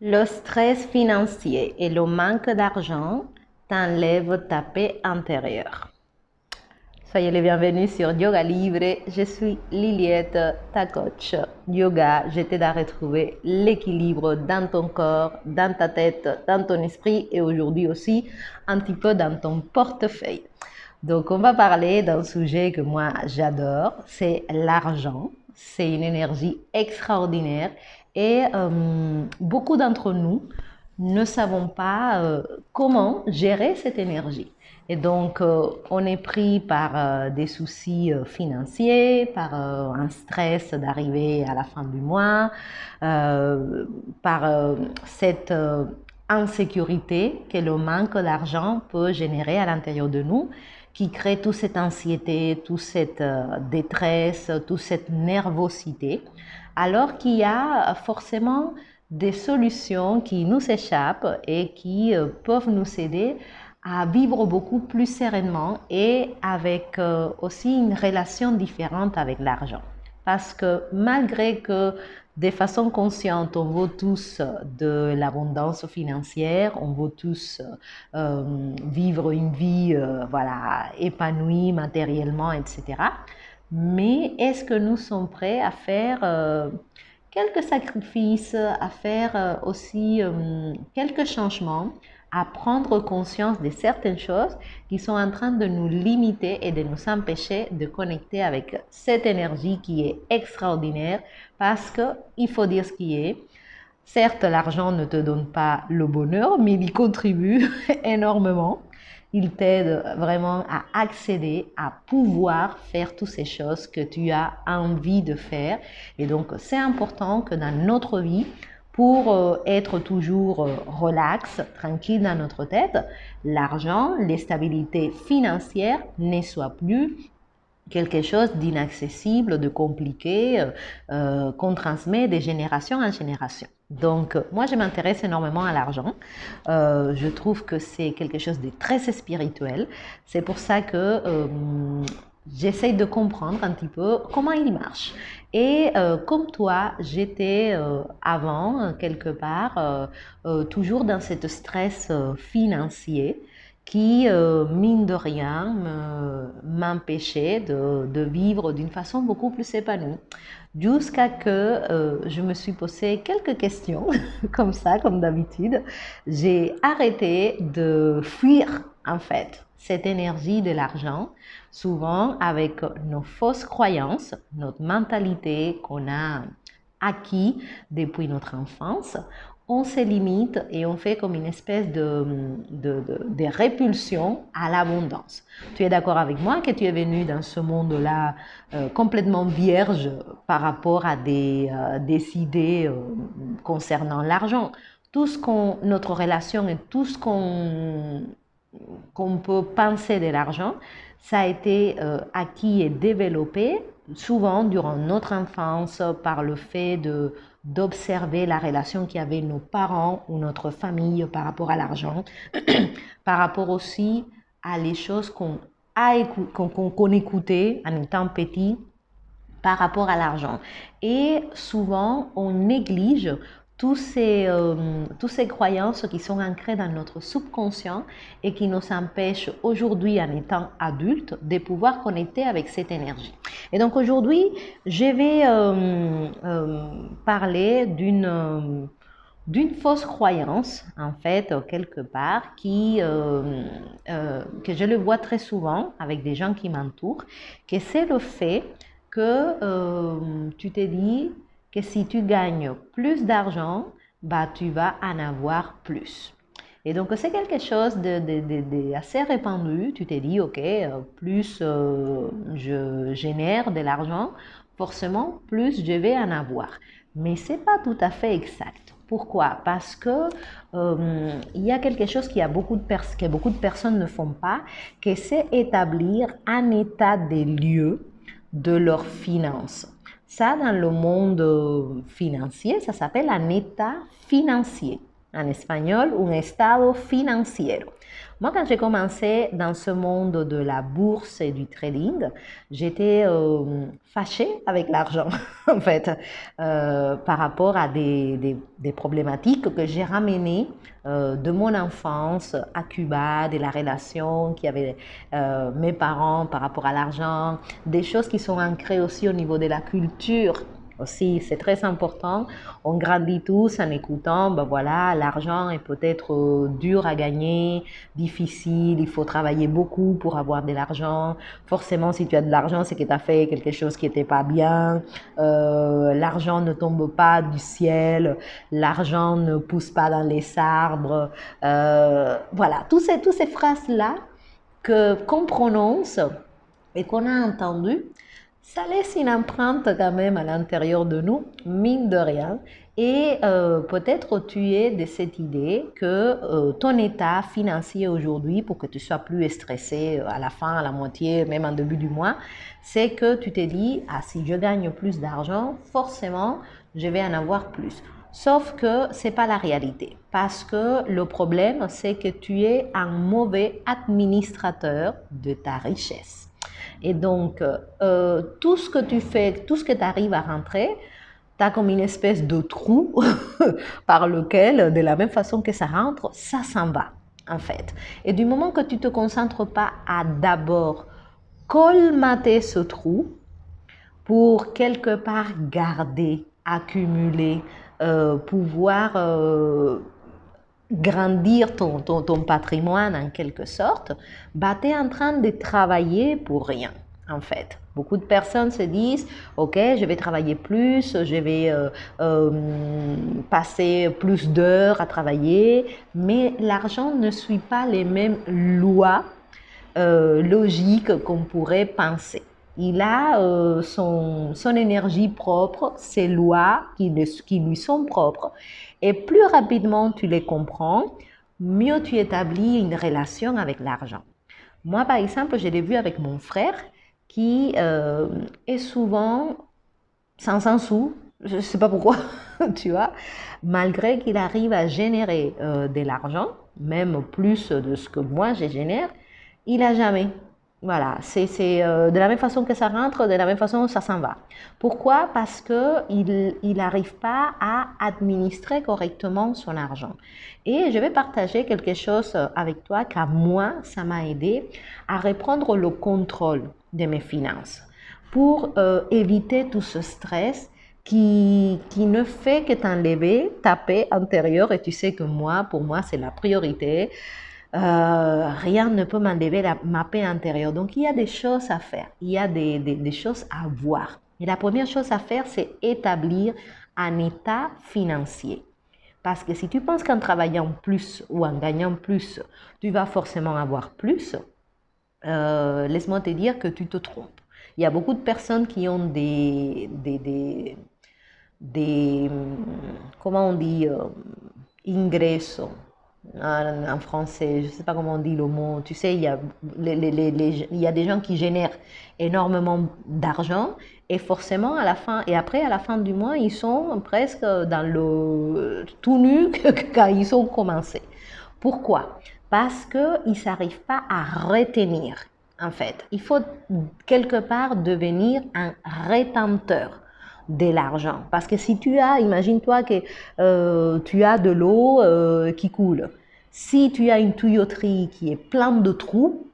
Le stress financier et le manque d'argent t'enlèvent ta paix intérieure. Soyez les bienvenus sur Yoga Libre. Je suis Liliette, ta coach yoga. Je t'aide à retrouver l'équilibre dans ton corps, dans ta tête, dans ton esprit et aujourd'hui aussi un petit peu dans ton portefeuille. Donc, on va parler d'un sujet que moi j'adore, c'est l'argent. C'est une énergie extraordinaire et beaucoup d'entre nous ne savons pas comment gérer cette énergie. Et donc, on est pris par des soucis financiers, par un stress d'arriver à la fin du mois, par cette insécurité que le manque d'argent peut générer à l'intérieur de nous, qui crée toute cette anxiété, toute cette détresse, toute cette nervosité, alors qu'il y a forcément des solutions qui nous échappent et qui peuvent nous aider à vivre beaucoup plus sereinement et avec aussi une relation différente avec l'argent. Parce que malgré que de façon consciente, on veut tous de l'abondance financière, on veut tous vivre une vie voilà, épanouie matériellement, etc. Mais est-ce que nous sommes prêts à faire quelques sacrifices, à faire aussi quelques changements, à prendre conscience de certaines choses qui sont en train de nous limiter et de nous empêcher de connecter avec cette énergie qui est extraordinaire parce qu'il faut dire ce qui est. Certes, l'argent ne te donne pas le bonheur, mais il y contribue énormément. Il t'aide vraiment à accéder, à pouvoir faire toutes ces choses que tu as envie de faire. Et donc, c'est important que dans notre vie, pour être toujours relax, tranquille dans notre tête, l'argent, les stabilités financières ne soient plus quelque chose d'inaccessible, de compliqué, qu'on transmet de génération en génération. Donc, moi, je m'intéresse énormément à l'argent. Je trouve que c'est quelque chose de très spirituel. C'est pour ça que j'essaye de comprendre un petit peu comment il marche. Et comme toi, j'étais avant, quelque part, toujours dans ce stress financier qui, mine de rien, m'empêchait de vivre d'une façon beaucoup plus épanouie. Jusqu'à que je me suis posé quelques questions, comme ça, comme d'habitude. J'ai arrêté de fuir, en fait, cette énergie de l'argent, souvent avec nos fausses croyances, notre mentalité qu'on a acquis depuis notre enfance. On se limite et on fait comme une espèce de répulsion à l'abondance. Tu es d'accord avec moi que tu es venu dans ce monde-là complètement vierge par rapport à des idées concernant l'argent. Notre relation et tout ce qu'on peut penser de l'argent, ça a été acquis et développé souvent durant notre enfance par le fait d'observer la relation qu'avaient nos parents ou notre famille par rapport à l'argent, par rapport aussi à les choses qu'on écoutait en étant petit par rapport à l'argent. Et souvent, on néglige toutes ces croyances qui sont ancrées dans notre subconscient et qui nous empêchent aujourd'hui, en étant adultes, de pouvoir connecter avec cette énergie. Et donc aujourd'hui, je vais parler d'une fausse croyance, en fait, quelque part, que je le vois très souvent avec des gens qui m'entourent, que c'est le fait que tu te dis que si tu gagnes plus d'argent, bah, tu vas en avoir plus. Et donc, c'est quelque chose de assez répandu. Tu te dis, OK, plus je génère de l'argent, forcément, plus je vais en avoir. Mais ce n'est pas tout à fait exact. Pourquoi? Parce que il y a quelque chose que beaucoup de personnes ne font pas, que c'est établir un état des lieux de leurs finances. Ça, dans le monde financier, ça s'appelle un état financier. en espagnol, un estado financiero. Moi, quand j'ai commencé dans ce monde de la bourse et du trading, j'étais fâchée avec l'argent, en fait, par rapport à des problématiques que j'ai ramenées de mon enfance à Cuba, de la relation qu'avaient mes parents par rapport à l'argent, des choses qui sont ancrées aussi au niveau de la culture. Aussi, c'est très important. On grandit tous en écoutant, ben voilà, l'argent est peut-être dur à gagner, difficile, il faut travailler beaucoup pour avoir de l'argent. Forcément, si tu as de l'argent, c'est que tu as fait quelque chose qui n'était pas bien. L'argent ne tombe pas du ciel, l'argent ne pousse pas dans les arbres. Voilà, toutes ces phrases-là qu'on prononce et qu'on a entendues, ça laisse une empreinte quand même à l'intérieur de nous, mine de rien. Et peut-être tu es de cette idée que ton état financier aujourd'hui, pour que tu sois plus stressé à la fin, à la moitié, même en début du mois, c'est que tu te dis, ah, si je gagne plus d'argent, forcément, je vais en avoir plus. Sauf que ce n'est pas la réalité. Parce que le problème, c'est que tu es un mauvais administrateur de ta richesse. Et donc, tout ce que tu fais, tout ce que tu arrives à rentrer, tu as comme une espèce de trou par lequel, de la même façon que ça rentre, ça s'en va, en fait. Et du moment que tu ne te concentres pas à d'abord colmater ce trou pour quelque part garder, accumuler, pouvoir grandir ton patrimoine en quelque sorte, bah, tu es en train de travailler pour rien, en fait. Beaucoup de personnes se disent, ok, je vais travailler plus, je vais passer plus d'heures à travailler, mais l'argent ne suit pas les mêmes lois logiques qu'on pourrait penser. Il a son énergie propre, ses lois qui lui sont propres. Et plus rapidement tu les comprends, mieux tu établis une relation avec l'argent. Moi, par exemple, je l'ai vu avec mon frère qui est souvent sans un sou, je ne sais pas pourquoi, tu vois, malgré qu'il arrive à générer de l'argent, même plus de ce que moi je génère, il n'a jamais. Voilà, c'est de la même façon que ça rentre, de la même façon ça s'en va. Pourquoi? Parce qu'il n'arrive pas à administrer correctement son argent. Et je vais partager quelque chose avec toi car moi, ça m'a aidé à reprendre le contrôle de mes finances pour éviter tout ce stress qui ne fait que t'enlever ta paix intérieure. Et tu sais que moi, pour moi, c'est la priorité. Rien ne peut m'enlever ma paix intérieure. Donc, il y a des choses à faire. Il y a des choses à voir. Et la première chose à faire, c'est établir un état financier. Parce que si tu penses qu'en travaillant plus ou en gagnant plus, tu vas forcément avoir plus, laisse-moi te dire que tu te trompes. Il y a beaucoup de personnes qui ont comment on dit, ingresso en français, je ne sais pas comment on dit le mot. Tu sais, il y a des gens qui génèrent énormément d'argent et forcément à la fin, et après à la fin du mois, ils sont presque dans le tout nus quand ils ont commencé. Pourquoi? Parce qu'ils ne s'arrivent pas à retenir. En fait, il faut quelque part devenir un rétenteur de l'argent. Parce que si tu as, imagine-toi que tu as de l'eau qui coule. Si tu as une tuyauterie qui est pleine de trous,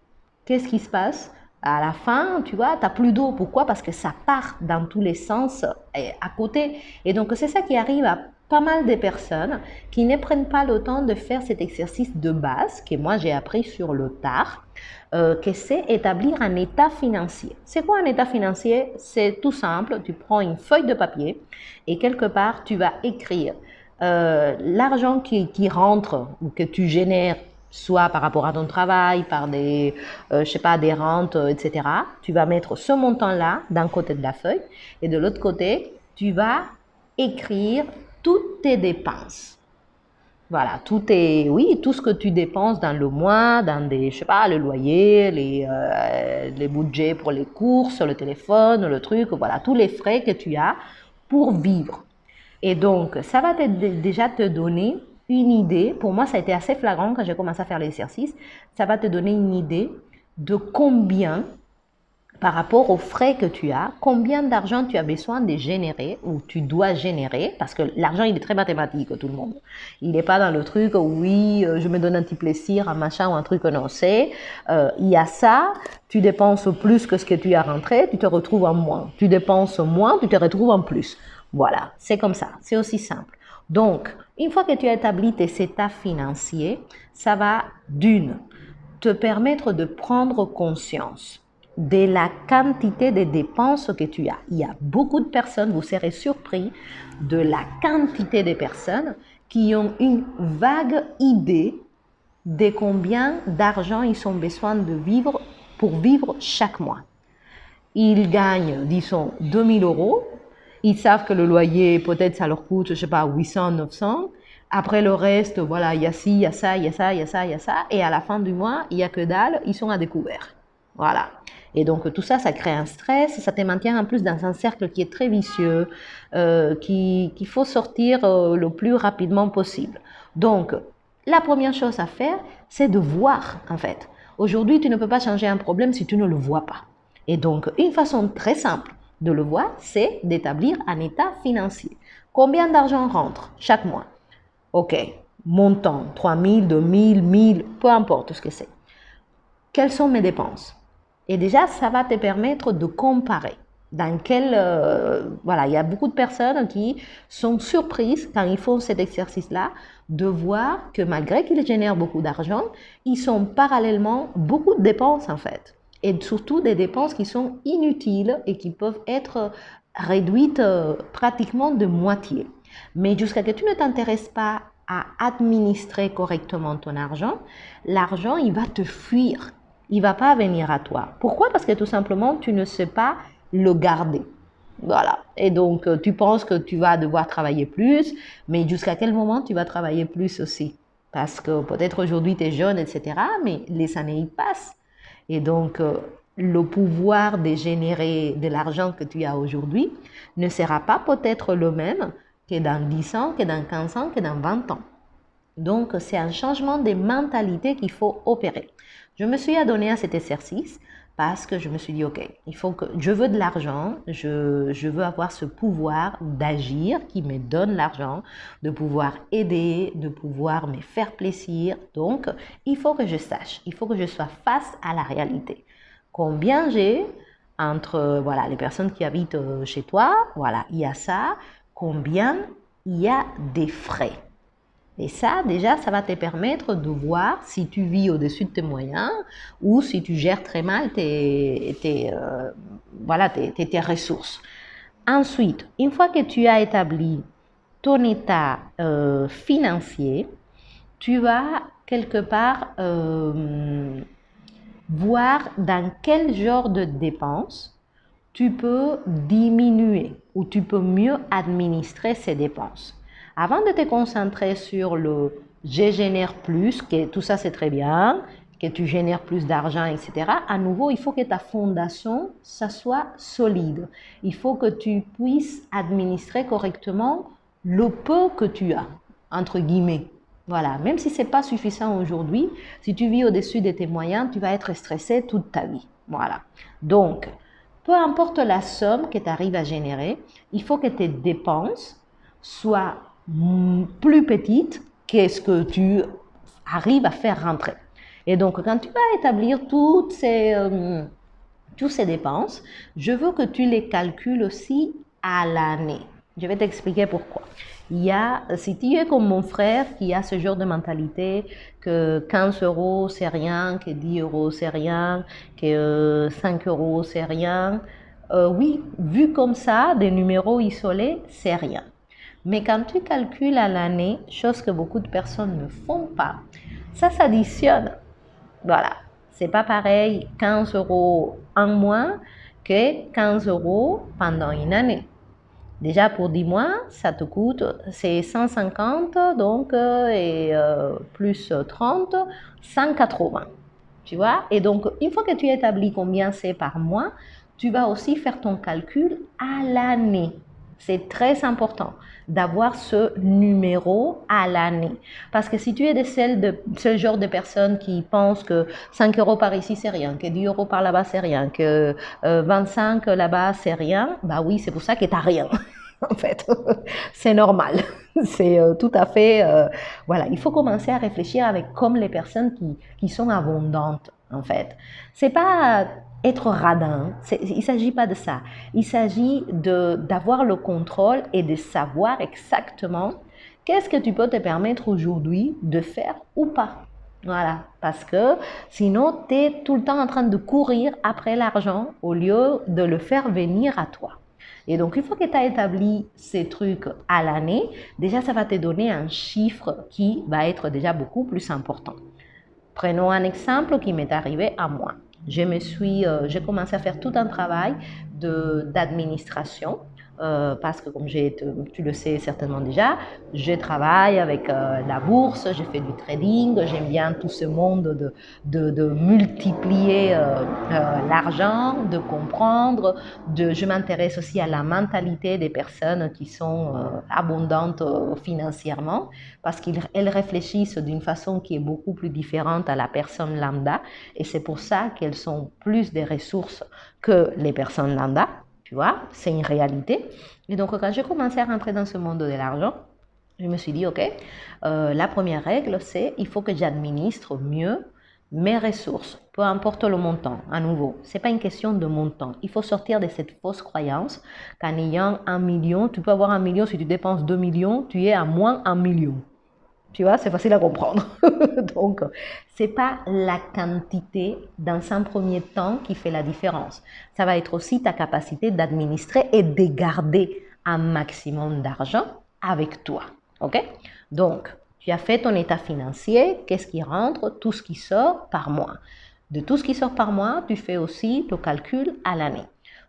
qu'est-ce qui se passe? À la fin, tu vois, tu n'as plus d'eau. Pourquoi? Parce que ça part dans tous les sens à côté. Et donc, c'est ça qui arrive à pas mal de personnes qui ne prennent pas le temps de faire cet exercice de base que moi j'ai appris sur le tard, que c'est établir un état financier. C'est quoi un état financier? C'est tout simple, tu prends une feuille de papier et quelque part tu vas écrire l'argent qui rentre ou que tu génères, soit par rapport à ton travail, par des, je sais pas, des rentes, etc. Tu vas mettre ce montant-là d'un côté de la feuille et de l'autre côté, tu vas écrire toutes tes dépenses. Voilà, tout ce que tu dépenses dans le mois, dans des, je sais pas, le loyer, les budgets pour les courses, le téléphone, le truc, voilà, tous les frais que tu as pour vivre. Et donc, ça va déjà te donner une idée. Pour moi, ça a été assez flagrant quand j'ai commencé à faire l'exercice. Ça va te donner une idée de combien, par rapport aux frais que tu as, combien d'argent tu as besoin de générer ou tu dois générer, parce que l'argent, il est très mathématique, tout le monde. Il n'est pas dans le truc, oui, je me donne un petit plaisir, un machin ou un truc, non, c'est, il y a ça, tu dépenses plus que ce que tu as rentré, tu te retrouves en moins. Tu dépenses moins, tu te retrouves en plus. Voilà, c'est comme ça, c'est aussi simple. Donc, une fois que tu as établi tes états financiers, ça va d'une, te permettre de prendre conscience de la quantité de dépenses que tu as. Il y a beaucoup de personnes, vous serez surpris de la quantité de personnes qui ont une vague idée de combien d'argent ils ont besoin de vivre pour vivre chaque mois. Ils gagnent, disons, 2000 euros. Ils savent que le loyer, peut-être, ça leur coûte, je sais pas, 800, 900. Après le reste, voilà, il y a ci, il y a ça, il y a ça, il y a ça, il y a ça. Et à la fin du mois, il n'y a que dalle, ils sont à découvert. Voilà. Et donc, tout ça, ça crée un stress, ça te maintient en plus dans un cercle qui est très vicieux, qu'il faut sortir le plus rapidement possible. Donc, la première chose à faire, c'est de voir, en fait. Aujourd'hui, tu ne peux pas changer un problème si tu ne le vois pas. Et donc, une façon très simple de le voir, c'est d'établir un état financier. Combien d'argent rentre chaque mois? Ok, montant, 3000, 2000, 1000, peu importe ce que c'est. Quelles sont mes dépenses? Et déjà, ça va te permettre de comparer. Dans quel, voilà, il y a beaucoup de personnes qui sont surprises quand ils font cet exercice-là de voir que malgré qu'ils génèrent beaucoup d'argent, ils ont parallèlement beaucoup de dépenses en fait. Et surtout des dépenses qui sont inutiles et qui peuvent être réduites pratiquement de moitié. Mais jusqu'à ce que tu ne t'intéresses pas à administrer correctement ton argent, l'argent, il va te fuir. Il ne va pas venir à toi. Pourquoi? Parce que tout simplement, tu ne sais pas le garder. Voilà. Et donc, tu penses que tu vas devoir travailler plus, mais jusqu'à quel moment tu vas travailler plus aussi? Parce que peut-être aujourd'hui, tu es jeune, etc., mais les années y passent. Et donc, le pouvoir de générer de l'argent que tu as aujourd'hui ne sera pas peut-être le même que dans 10 ans, que dans 15 ans, que dans 20 ans. Donc, c'est un changement de mentalité qu'il faut opérer. Je me suis adonnée à cet exercice parce que je me suis dit, OK, il faut que je veux de l'argent, je veux avoir ce pouvoir d'agir qui me donne l'argent, de pouvoir aider, de pouvoir me faire plaisir. Donc, il faut que je sache, il faut que je sois face à la réalité. Combien j'ai entre voilà, les personnes qui habitent chez toi, voilà, il y a ça, combien il y a des frais. Et ça, déjà, ça va te permettre de voir si tu vis au-dessus de tes moyens ou si tu gères très mal tes ressources. Ensuite, une fois que tu as établi ton état financier, tu vas quelque part voir dans quel genre de dépenses tu peux diminuer ou tu peux mieux administrer ces dépenses. Avant de te concentrer sur le « je génère plus », que tout ça c'est très bien, que tu génères plus d'argent, etc. À nouveau, il faut que ta fondation, ça soit solide. Il faut que tu puisses administrer correctement le peu que tu as, entre guillemets. Voilà, même si ce n'est pas suffisant aujourd'hui, si tu vis au-dessus de tes moyens, tu vas être stressé toute ta vie. Voilà. Donc, peu importe la somme que tu arrives à générer, il faut que tes dépenses soient plus petites que ce que tu arrives à faire rentrer. Et donc, quand tu vas établir toutes ces dépenses, je veux que tu les calcules aussi à l'année. Je vais t'expliquer pourquoi. Si tu es comme mon frère qui a ce genre de mentalité que 15 euros c'est rien, que 10 euros c'est rien, que 5 euros c'est rien, oui, vu comme ça, des numéros isolés, c'est rien. Mais quand tu calcules à l'année, chose que beaucoup de personnes ne font pas, ça s'additionne. Voilà, c'est pas pareil 15 euros en mois que 15 euros pendant une année. Déjà pour 10 mois, ça te coûte, c'est 150, donc, plus 30, 180. Tu vois? Et donc, une fois que tu établis combien c'est par mois, tu vas aussi faire ton calcul à l'année. C'est très important d'avoir ce numéro à l'année. Parce que si tu es de ce genre de personnes qui pensent que 5 euros par ici, c'est rien, que 10 euros par là-bas, c'est rien, que 25 là-bas, c'est rien, bah oui, c'est pour ça que tu n'as rien. En fait, c'est normal. C'est tout à fait... voilà, il faut commencer à réfléchir avec comme les personnes qui sont abondantes, en fait. C'est pas être radin, il ne s'agit pas de ça. Il s'agit d'avoir le contrôle et de savoir exactement qu'est-ce que tu peux te permettre aujourd'hui de faire ou pas. Voilà, parce que sinon, tu es tout le temps en train de courir après l'argent au lieu de le faire venir à toi. Et donc, une fois que tu as établi ces trucs à l'année, déjà, ça va te donner un chiffre qui va être déjà beaucoup plus important. Prenons un exemple qui m'est arrivé à moi. J'ai commencé à faire tout un travail d'administration parce que comme tu le sais certainement déjà, je travaille avec la bourse, j'ai fait du trading, j'aime bien tout ce monde de multiplier l'argent, de comprendre, je m'intéresse aussi à la mentalité des personnes qui sont abondantes financièrement parce qu'elles réfléchissent d'une façon qui est beaucoup plus différente à la personne lambda et c'est pour ça qu'elles ont plus de ressources que les personnes lambda. Tu vois, c'est une réalité. Et donc, quand j'ai commencé à rentrer dans ce monde de l'argent, je me suis dit, OK, la première règle, c'est il faut que j'administre mieux mes ressources, peu importe le montant. À nouveau, ce n'est pas une question de montant. Il faut sortir de cette fausse croyance qu'en ayant 1 million, tu peux avoir 1 million, si tu dépenses 2 millions, tu es à moins 1 million. Tu vois, c'est facile à comprendre. Donc, ce n'est pas la quantité dans un premier temps qui fait la différence. Ça va être aussi ta capacité d'administrer et de garder un maximum d'argent avec toi. OK? Donc, tu as fait ton état financier, qu'est-ce qui rentre, tout ce qui sort par mois. De tout ce qui sort par mois, tu fais aussi le calcul à l'année.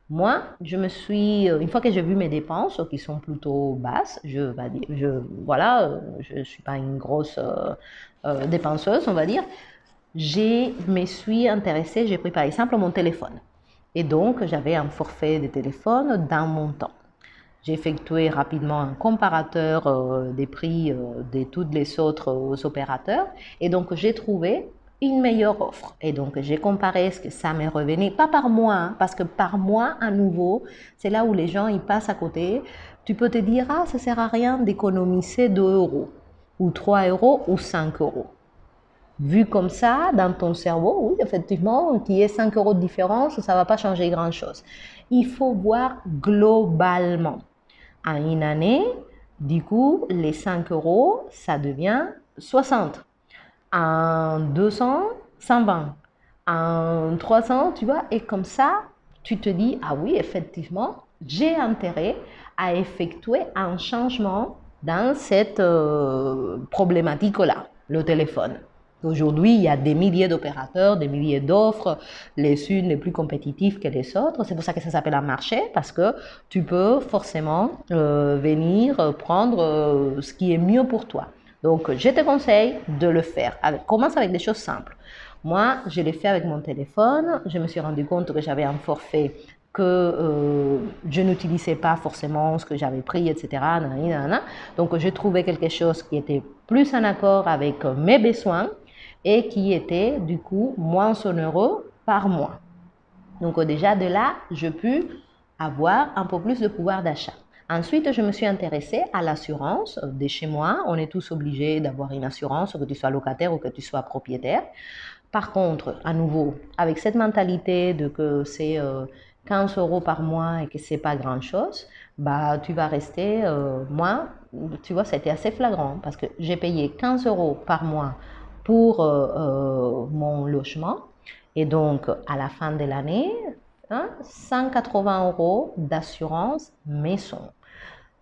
Moi, une fois que j'ai vu mes dépenses qui sont plutôt basses, je ne suis pas une grosse dépenseuse, on va dire, je me suis intéressée, j'ai pris par exemple mon téléphone. Et donc, j'avais un forfait de téléphone d'un montant. J'ai effectué rapidement un comparateur des prix de tous les autres opérateurs et donc j'ai trouvé une meilleure offre. Et donc, j'ai comparé ce que ça me revenait, pas par mois, hein, parce que par mois, à nouveau, c'est là où les gens ils passent à côté. Tu peux te dire, ah, ça ne sert à rien d'économiser 2 euros, ou 3 euros, ou 5 euros. Vu comme ça, dans ton cerveau, oui, effectivement, qu'il y ait 5 euros de différence, ça ne va pas changer grand-chose. Il faut voir globalement. En une année, du coup, les 5 euros, ça devient 60. En 200, 120. En 300, tu vois, et comme ça, tu te dis, ah oui, effectivement, j'ai intérêt à effectuer un changement dans cette problématique-là, le téléphone. Aujourd'hui, il y a des milliers d'opérateurs, des milliers d'offres, les unes les plus compétitives que les autres. C'est pour ça que ça s'appelle un marché, parce que tu peux forcément venir prendre ce qui est mieux pour toi. Donc, je te conseille de le faire. Commence avec des choses simples. Moi, je l'ai fait avec mon téléphone. Je me suis rendu compte que j'avais un forfait que je n'utilisais pas forcément ce que j'avais pris, etc. Donc, j'ai trouvé quelque chose qui était plus en accord avec mes besoins et qui était du coup moins onéreux par mois. Donc, déjà de là, je pu avoir un peu plus de pouvoir d'achat. Ensuite, je me suis intéressée à l'assurance. De chez moi, on est tous obligés d'avoir une assurance, que tu sois locataire ou que tu sois propriétaire. Par contre, à nouveau, avec cette mentalité de que c'est 15 euros par mois et que c'est pas grand-chose, bah, tu vas rester, moi, tu vois, ça a été assez flagrant parce que j'ai payé 15 euros par mois pour mon logement et donc à la fin de l'année, 180 euros d'assurance maison.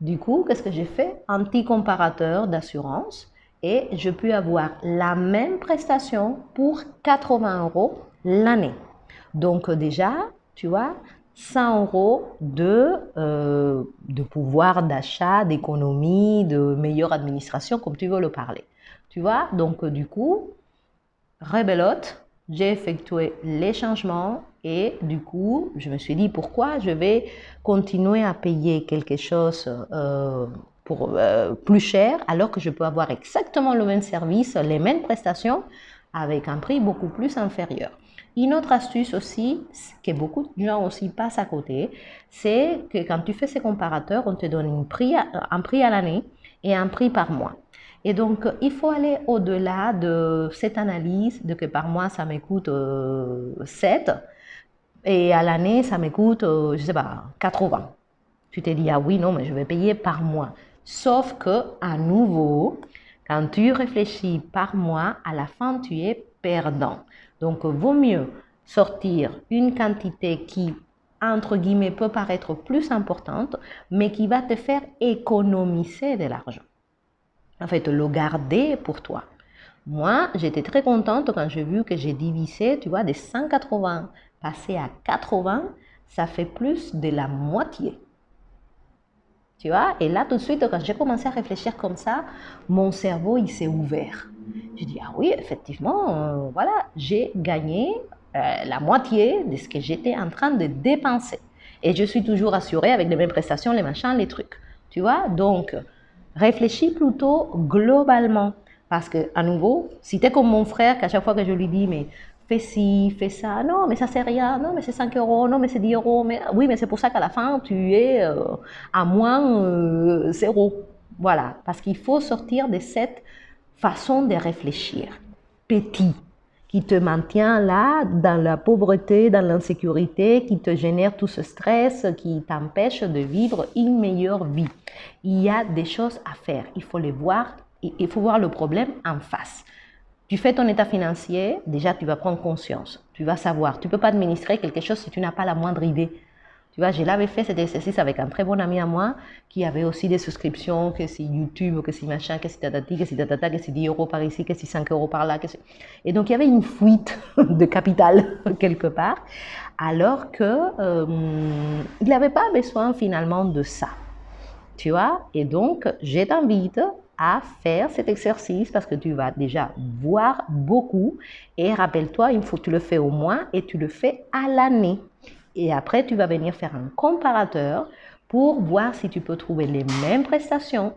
Du coup, qu'est-ce que j'ai fait? Un petit comparateur d'assurance et je peux avoir la même prestation pour 80 euros l'année. Donc déjà, tu vois, 100 euros de pouvoir d'achat, d'économie, de meilleure administration, comme tu veux le parler. Tu vois, donc du coup, rebelote, j'ai effectué les changements et du coup, je me suis dit pourquoi je vais continuer à payer quelque chose plus cher alors que je peux avoir exactement le même service, les mêmes prestations avec un prix beaucoup plus inférieur. Une autre astuce aussi, que beaucoup de gens aussi passent à côté, c'est que quand tu fais ces comparateurs, on te donne un prix à l'année et un prix par mois. Et donc, il faut aller au-delà de cette analyse de que par mois, ça me coûte 7 et à l'année, ça me coûte, je ne sais pas, 80. Tu te dis, ah oui, non, mais je vais payer par mois. Sauf que, à nouveau, quand tu réfléchis par mois, à la fin, tu es perdant. Donc, vaut mieux sortir une quantité qui, entre guillemets, peut paraître plus importante, mais qui va te faire économiser de l'argent. En fait, le garder pour toi. Moi, j'étais très contente quand j'ai vu que j'ai divisé, tu vois, de 180 passer à 80, ça fait plus de la moitié. Tu vois, et là, tout de suite, quand j'ai commencé à réfléchir comme ça, mon cerveau, il s'est ouvert. Je dis, ah oui, effectivement, voilà, j'ai gagné la moitié de ce que j'étais en train de dépenser. Et je suis toujours assurée avec les mêmes prestations, les machins, les trucs. Tu vois, donc, réfléchis plutôt globalement. Parce que, à nouveau, si tu es comme mon frère, qu'à chaque fois que je lui dis, mais fais ci, fais ça, non, mais ça c'est rien, non, mais c'est 5 euros, non, mais c'est 10 euros, mais oui, mais c'est pour ça qu'à la fin, tu es à moins 0. Voilà, parce qu'il faut sortir de cette façon de réfléchir, petit, qui te maintient là, dans la pauvreté, dans l'insécurité, qui te génère tout ce stress, qui t'empêche de vivre une meilleure vie. Il y a des choses à faire, il faut les voir, il faut voir le problème en face. Tu fais ton état financier, déjà tu vas prendre conscience, tu vas savoir. Tu ne peux pas administrer quelque chose si tu n'as pas la moindre idée. Tu vois, je l'avais fait cet exercice avec un très bon ami à moi qui avait aussi des souscriptions, que c'est YouTube, que c'est machin, que c'est tatati, que c'est tatata, que c'est 10 euros par ici, que c'est 5 euros par là. Et donc il y avait une fuite de capital quelque part, alors que il n'avait pas besoin finalement de ça. Tu vois, et donc je t'invite à faire cet exercice parce que tu vas déjà voir beaucoup et rappelle-toi, il faut que tu le fais au mois et tu le fais à l'année. Et après, tu vas venir faire un comparateur pour voir si tu peux trouver les mêmes prestations,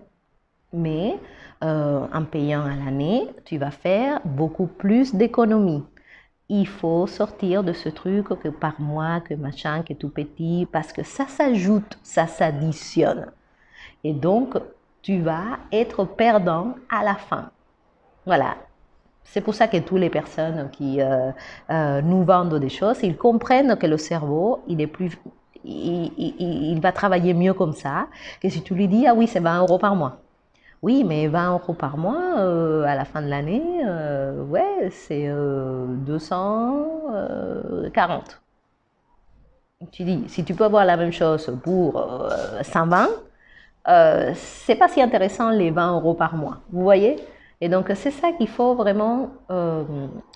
mais en payant à l'année, tu vas faire beaucoup plus d'économies. Il faut sortir de ce truc que par mois, que machin, que tout petit, parce que ça s'ajoute, ça s'additionne. Et donc, tu vas être perdant à la fin. Voilà. C'est pour ça que toutes les personnes qui nous vendent des choses, ils comprennent que le cerveau, il va travailler mieux comme ça que si tu lui dis, ah oui, c'est 20 euros par mois. Oui, mais 20 euros par mois, à la fin de l'année, ouais, c'est 240. Tu dis, si tu peux avoir la même chose pour 120, c'est pas si intéressant les 20 euros par mois, vous voyez? Et donc c'est ça qu'il faut vraiment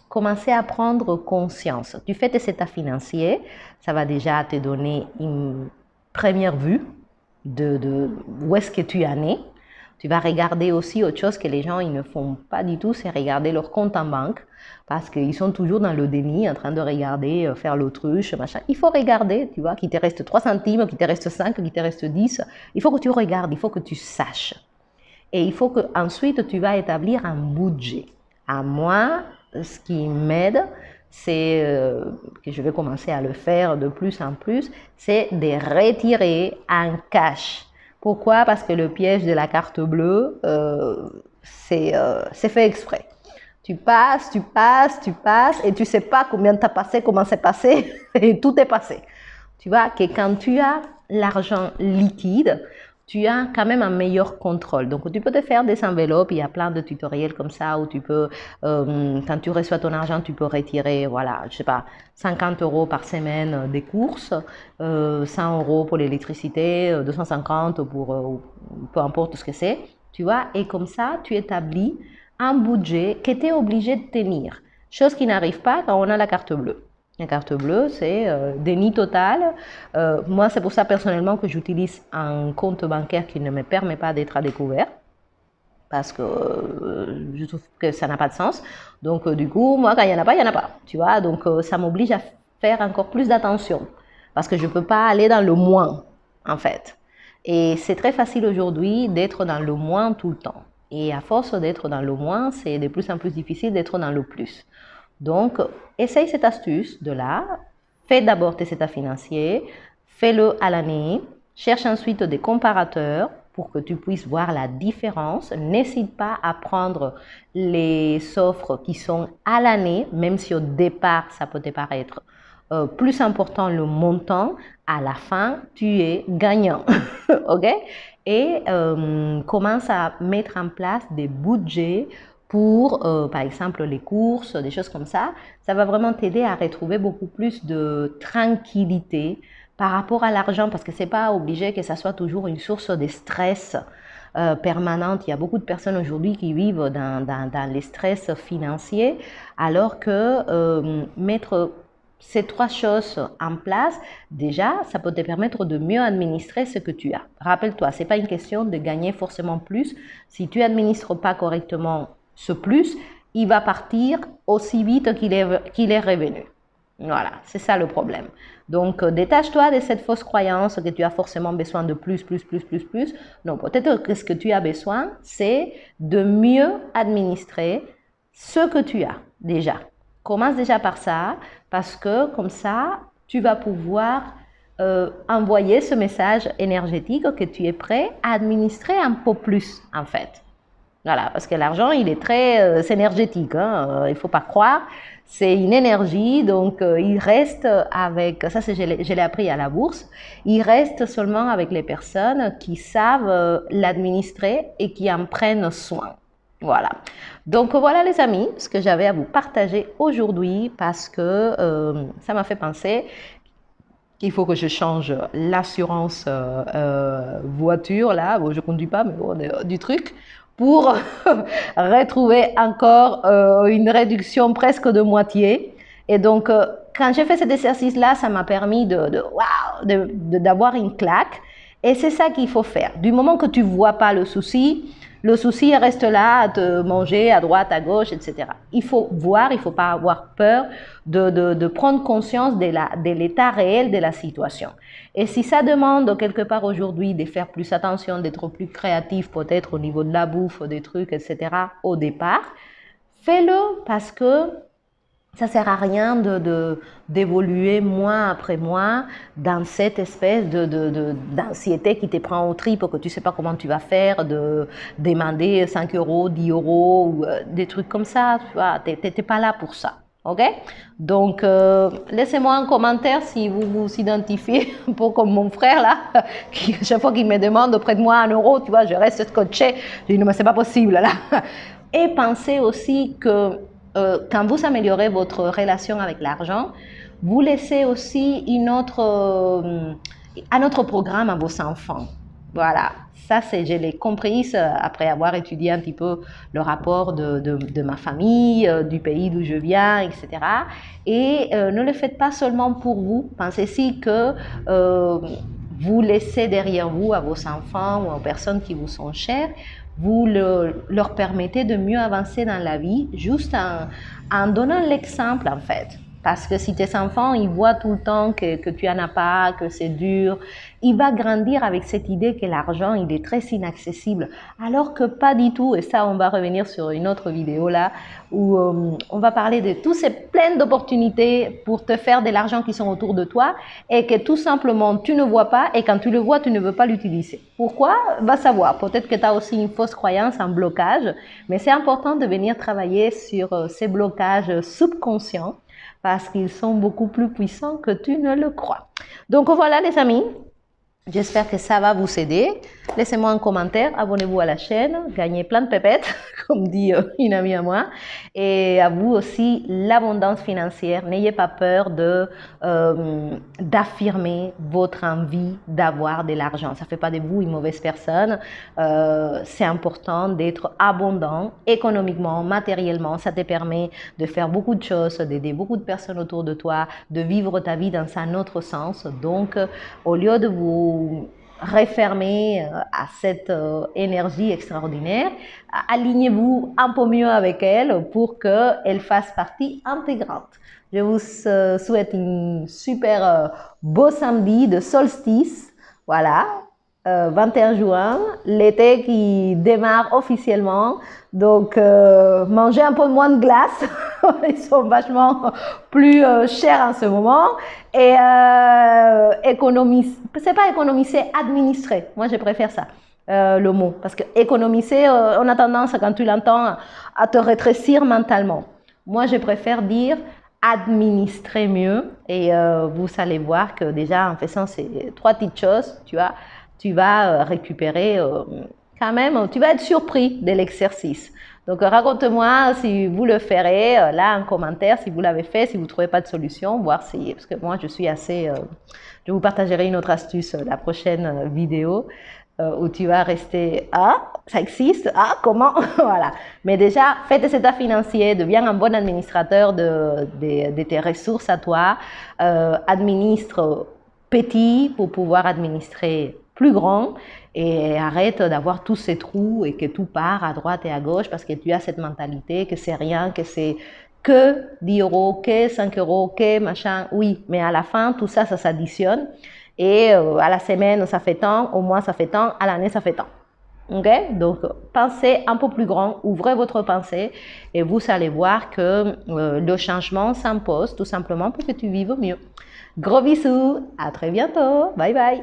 commencer à prendre conscience. Tu fais tes états financiers, ça va déjà te donner une première vue de où est-ce que tu en es. Tu vas regarder aussi autre chose que les gens ils ne font pas du tout, c'est regarder leur compte en banque parce qu'ils sont toujours dans le déni, en train de regarder, faire l'autruche, machin. Il faut regarder, tu vois, qu'il te reste 3 centimes, qu'il te reste 5, qu'il te reste 10. Il faut que tu regardes, il faut que tu saches. Et il faut que ensuite tu vas établir un budget. À moi, ce qui m'aide, c'est que je vais commencer à le faire de plus en plus, c'est de retirer en cash. Pourquoi? Parce que le piège de la carte bleue, c'est fait exprès. Tu passes, tu passes, tu passes et tu ne sais pas combien tu as passé, comment c'est passé et tout est passé. Tu vois que quand tu as l'argent liquide, tu as quand même un meilleur contrôle. Donc, tu peux te faire des enveloppes. Il y a plein de tutoriels comme ça où tu peux, quand tu reçois ton argent, tu peux retirer, voilà, je sais pas, 50 euros par semaine des courses, 100 euros pour l'électricité, 250 pour peu importe ce que c'est, tu vois. Et comme ça, tu établis un budget que tu es obligé de tenir. Chose qui n'arrive pas quand on a la carte bleue. La carte bleue, c'est déni total. Moi, c'est pour ça personnellement que j'utilise un compte bancaire qui ne me permet pas d'être à découvert. parce que je trouve que ça n'a pas de sens. Donc, du coup, moi, quand il n'y en a pas, il n'y en a pas. Tu vois, donc ça m'oblige à faire encore plus d'attention parce que je ne peux pas aller dans le moins, en fait. Et c'est très facile aujourd'hui d'être dans le moins tout le temps. Et à force d'être dans le moins, c'est de plus en plus difficile d'être dans le plus. Donc, essaye cette astuce de là. Fais d'abord tes états financiers, fais-le à l'année, cherche ensuite des comparateurs pour que tu puisses voir la différence. N'hésite pas à prendre les offres qui sont à l'année, même si au départ, ça peut te paraître plus important le montant, à la fin, tu es gagnant. OK? Et commence à mettre en place des budgets pour, par exemple, les courses, des choses comme ça. Ça va vraiment t'aider à retrouver beaucoup plus de tranquillité par rapport à l'argent, parce que ce n'est pas obligé que ça soit toujours une source de stress permanente. Il y a beaucoup de personnes aujourd'hui qui vivent dans les stress financiers, alors que mettre ces trois choses en place, déjà, ça peut te permettre de mieux administrer ce que tu as. Rappelle-toi, ce n'est pas une question de gagner forcément plus. Si tu n'administres pas correctement ce plus, il va partir aussi vite qu'il est revenu. Voilà, c'est ça le problème. Donc, détache-toi de cette fausse croyance que tu as forcément besoin de plus. Non, peut-être que ce que tu as besoin, c'est de mieux administrer ce que tu as déjà. Commence déjà par ça, parce que comme ça, tu vas pouvoir envoyer ce message énergétique que tu es prêt à administrer un peu plus, en fait. Voilà, parce que l'argent, il est très énergétique, hein, il ne faut pas croire. C'est une énergie, donc il reste avec, ça je l'ai appris à la bourse, il reste seulement avec les personnes qui savent l'administrer et qui en prennent soin. Voilà. Donc voilà les amis, ce que j'avais à vous partager aujourd'hui parce que ça m'a fait penser qu'il faut que je change l'assurance voiture, là, bon, je ne conduis pas, mais bon, du truc, pour retrouver encore une réduction presque de moitié. Et donc, quand j'ai fait cet exercice-là, ça m'a permis d'avoir une claque. Et c'est ça qu'il faut faire. Du moment que tu ne vois pas le souci reste là à te manger à droite, à gauche, etc. Il faut voir, il ne faut pas avoir peur de prendre conscience de l'état réel de la situation. Et si ça demande quelque part aujourd'hui de faire plus attention, d'être plus créatif peut-être au niveau de la bouffe, des trucs, etc. au départ, fais-le parce que ça ne sert à rien d'évoluer mois après mois dans cette espèce d'anxiété qui te prend au tripes, que tu ne sais pas comment tu vas faire, de demander 5 euros, 10 euros, ou des trucs comme ça. Tu vois, tu n'es pas là pour ça. OK? Donc, laissez-moi un commentaire si vous vous identifiez, un peu comme mon frère là, qui, chaque fois qu'il me demande auprès de moi 1 euro, tu vois, je reste scotché. Je dis non, mais c'est pas possible là. Et pensez aussi que quand vous améliorez votre relation avec l'argent, vous laissez aussi un autre programme à vos enfants. Voilà, ça je l'ai compris après avoir étudié un petit peu le rapport de ma famille, du pays d'où je viens, etc. Et ne le faites pas seulement pour vous. Pensez-y que vous laissez derrière vous à vos enfants ou aux personnes qui vous sont chères, vous leur permettez de mieux avancer dans la vie juste en donnant l'exemple en fait. Parce que si tes enfants, ils voient tout le temps que tu n'en as pas, que c'est dur, il va grandir avec cette idée que l'argent, il est très inaccessible. Alors que pas du tout, et ça, on va revenir sur une autre vidéo là, où on va parler de tous ces pleines d'opportunités pour te faire de l'argent qui sont autour de toi et que tout simplement, tu ne vois pas et quand tu le vois, tu ne veux pas l'utiliser. Pourquoi? Va savoir. Peut-être que tu as aussi une fausse croyance, un blocage, mais c'est important de venir travailler sur ces blocages subconscients parce qu'ils sont beaucoup plus puissants que tu ne le crois. Donc voilà les amis, j'espère que ça va vous aider. Laissez-moi un commentaire, abonnez-vous à la chaîne, gagnez plein de pépettes, comme dit une amie à moi. Et à vous aussi, l'abondance financière. N'ayez pas peur d'affirmer votre envie d'avoir de l'argent. Ça ne fait pas de vous une mauvaise personne. C'est important d'être abondant économiquement, matériellement. Ça te permet de faire beaucoup de choses, d'aider beaucoup de personnes autour de toi, de vivre ta vie dans un autre sens. Donc, au lieu de vous refermer à cette énergie extraordinaire. Alignez-vous un peu mieux avec elle pour qu'elle fasse partie intégrante. Je vous souhaite un super beau samedi de solstice. Voilà, 21 juin, l'été qui démarre officiellement. Donc, mangez un peu moins de glace. Ils sont vachement plus chers en ce moment. Et économiser, c'est pas économiser, administrer. Moi, je préfère ça. Le mot. Parce que économiser, on a tendance, quand tu l'entends, à te rétrécir mentalement. Moi, je préfère dire administrer mieux et vous allez voir que déjà en faisant ces 3 petites choses, tu vas récupérer quand même, tu vas être surpris de l'exercice. Donc raconte-moi si vous le ferez, là en commentaire, si vous l'avez fait, si vous ne trouvez pas de solution, voir si, parce que moi je suis assez, je vous partagerai une autre astuce la prochaine vidéo. Où tu vas rester, ah, ça existe, ah, comment, voilà. Mais déjà, fais tes états financiers, deviens un bon administrateur de tes ressources à toi, administre petit pour pouvoir administrer plus grand et arrête d'avoir tous ces trous et que tout part à droite et à gauche parce que tu as cette mentalité que c'est rien, que c'est que 10 euros, que 5 euros, que machin, oui, mais à la fin, tout ça, ça s'additionne. Et à la semaine, ça fait tant, au mois, ça fait tant, à l'année, ça fait tant. Ok? Donc, pensez un peu plus grand, ouvrez votre pensée et vous allez voir que le changement s'impose tout simplement pour que tu vives mieux. Gros bisous, à très bientôt, bye bye.